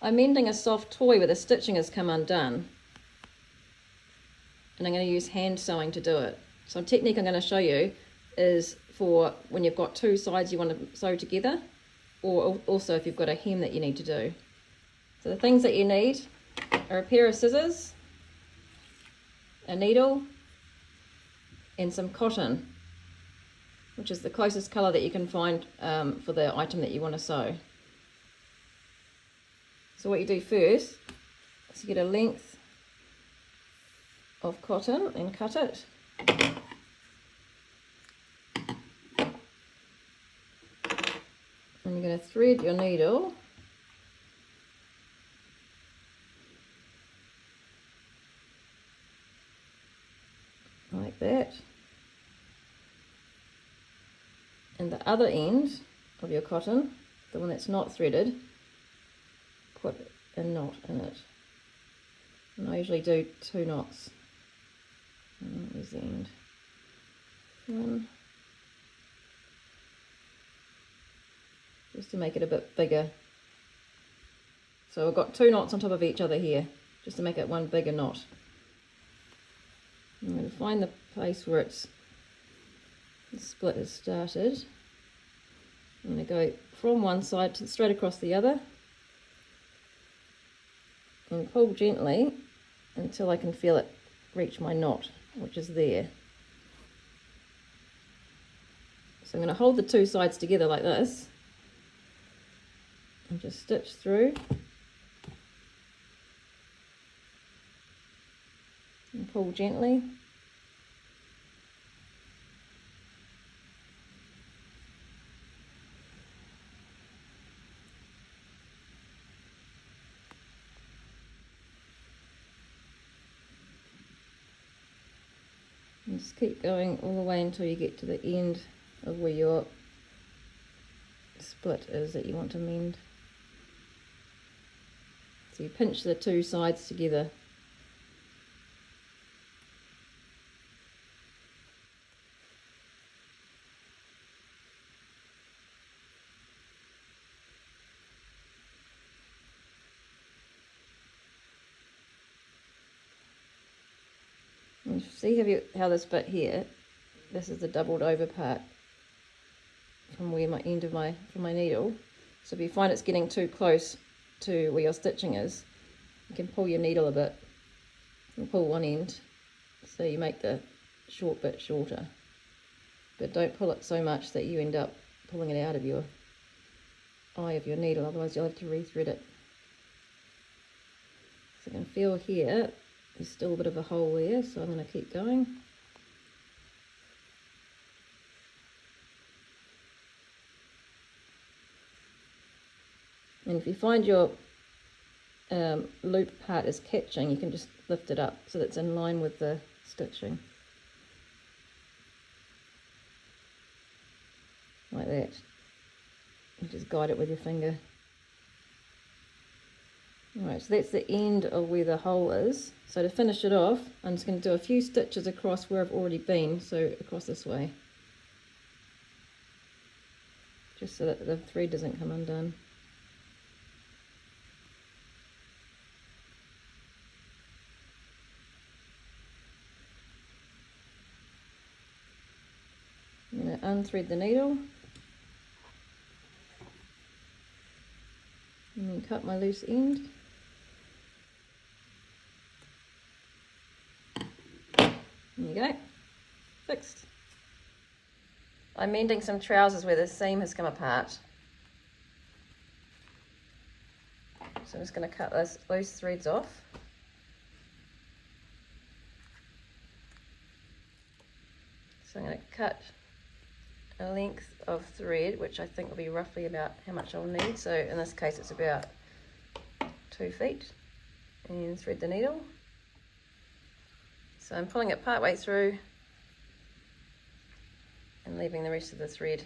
I'm mending a soft toy where the stitching has come undone. And I'm going to use hand sewing to do it. So a technique I'm going to show you is for when you've got two sides you want to sew together, or also if you've got a hem that you need to do. So the things that you need are a pair of scissors, a needle, and some cotton, which is the closest colour that you can find for the item that you want to sew. So what you do first is you get a length of cotton and cut it. And you're going to thread your needle like that. And the other end of your cotton, the one that's not threaded, put a knot in it. And I usually do 2 knots. And there's the end. 1. Just to make it a bit bigger. So I've got 2 knots on top of each other here, just to make it one bigger knot. I'm going to find the place where the split has started. I'm going to go from one side to straight across the other and pull gently until I can feel it reach my knot, which is there. So I'm going to hold the 2 sides together like this and just stitch through and pull gently. And just keep going all the way until you get to the end of where your split is that you want to mend. So you pinch the 2 sides together. And see how this bit here, this is the doubled over part from where my end of my needle. So if you find it's getting too close to where your stitching is, you can pull your needle a bit and pull one end so you make the short bit shorter. But don't pull it so much that you end up pulling it out of your eye of your needle, otherwise you'll have to rethread it. So you can feel here there's still a bit of a hole there, so I'm going to keep going. And if you find your loop part is catching, you can just lift it up so that it's in line with the stitching. Like that. You just guide it with your finger. Alright, so that's the end of where the hole is. So to finish it off, I'm just going to do a few stitches across where I've already been, so across this way. Just so that the thread doesn't come undone. I'm going to unthread the needle. And then cut my loose end. There you go, fixed. I'm mending some trousers where the seam has come apart. So I'm just going to cut those loose threads off. So I'm going to cut a length of thread, which I think will be roughly about how much I'll need. So in this case it's about 2 feet, and thread the needle. So I'm pulling it part way through and leaving the rest of the thread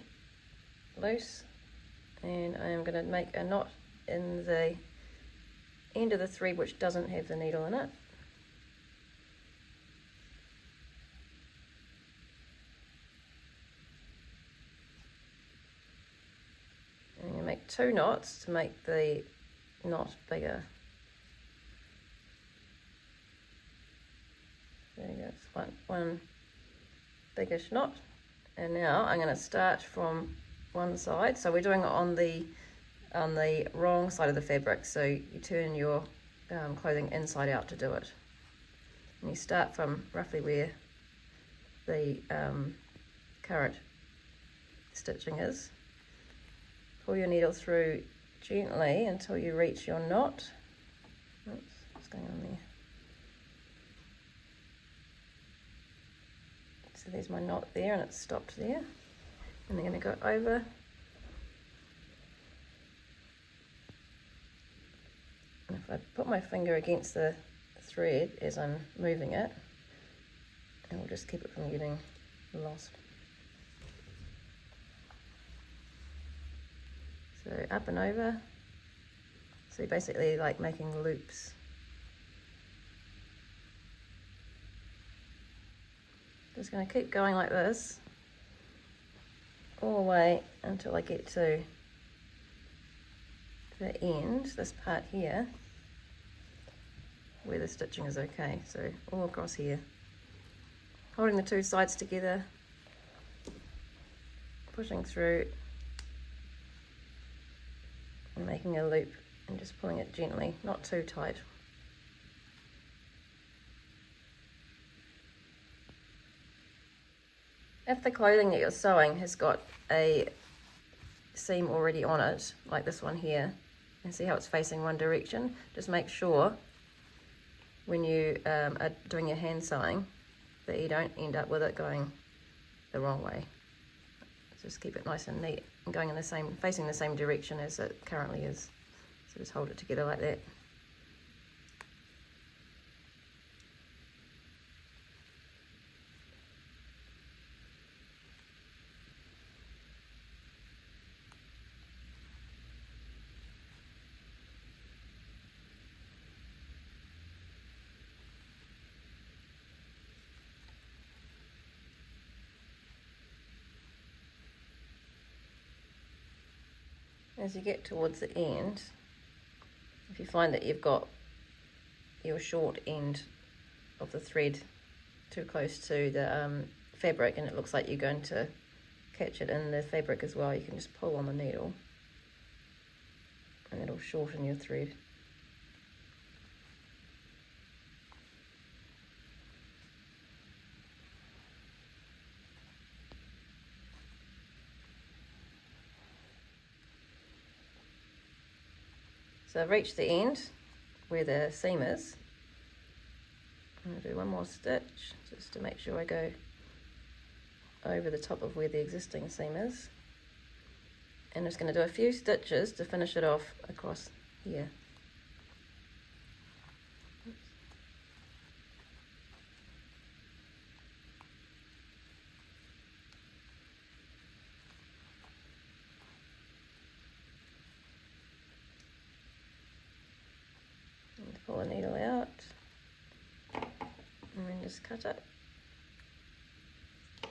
loose, and I am going to make a knot in the end of the thread which doesn't have the needle in it. And I'm going to make 2 knots to make the knot bigger. There you go, it's one biggish knot. And now I'm going to start from one side. So we're doing it on the wrong side of the fabric. So you turn your clothing inside out to do it. And you start from roughly where the current stitching is. Pull your needle through gently until you reach your knot. Oops, what's going on there? So there's my knot there, and it's stopped there. And I'm going to go over. And if I put my finger against the thread as I'm moving it, it will just keep it from getting lost. So up and over. So basically like making loops. Just going to keep going like this all the way until I get to the end, this part here, where the stitching is okay. So all across here. Holding the two sides together, pushing through and making a loop and just pulling it gently, not too tight. If the clothing that you're sewing has got a seam already on it, like this one here, and see how it's facing one direction, just make sure when you are doing your hand sewing that you don't end up with it going the wrong way. Just keep it nice and neat and going in the same, facing the same direction as it currently is. So just hold it together like that. As you get towards the end, if you find that you've got your short end of the thread too close to the fabric and it looks like you're going to catch it in the fabric as well, you can just pull on the needle and it'll shorten your thread. So I've reached the end where the seam is. I'm going to do one more stitch just to make sure I go over the top of where the existing seam is. And I'm just going to do a few stitches to finish it off across here. Pull the needle out and then just cut it.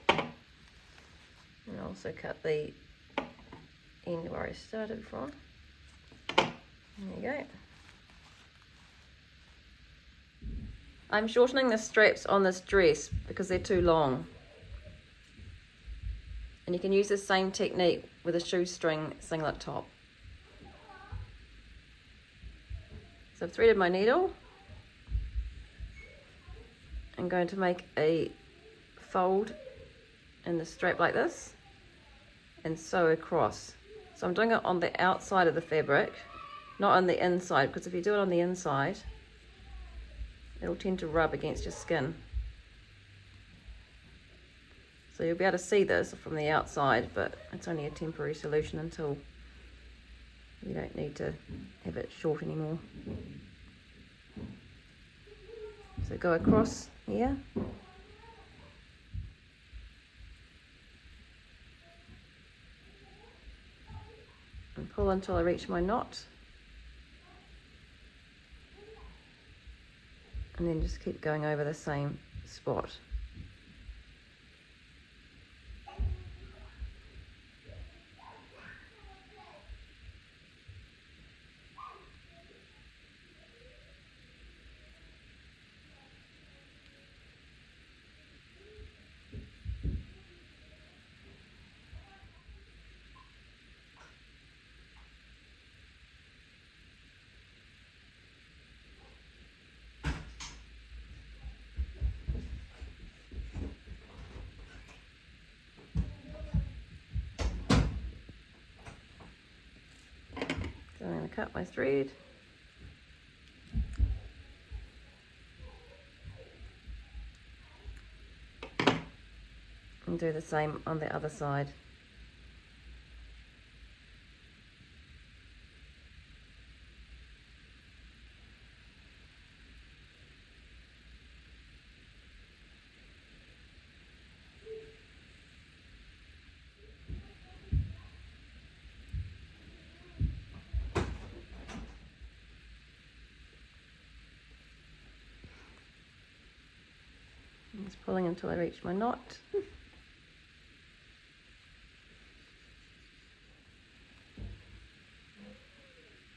And also cut the end where I started from. There you go. I'm shortening the straps on this dress because they're too long. And you can use the same technique with a shoestring singlet top. So I've threaded my needle. I'm going to make a fold in the strap like this and sew across. So I'm doing it on the outside of the fabric, not on the inside, because if you do it on the inside, it'll tend to rub against your skin. So you'll be able to see this from the outside, but it's only a temporary solution until you don't need to have it short anymore. So go across here. And pull until I reach my knot. And then just keep going over the same spot. going to cut my thread. And do the same on the other side. I'm just pulling until I reach my knot.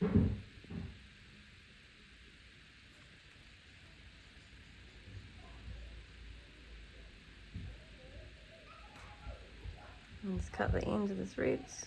And just cut the ends of the threads.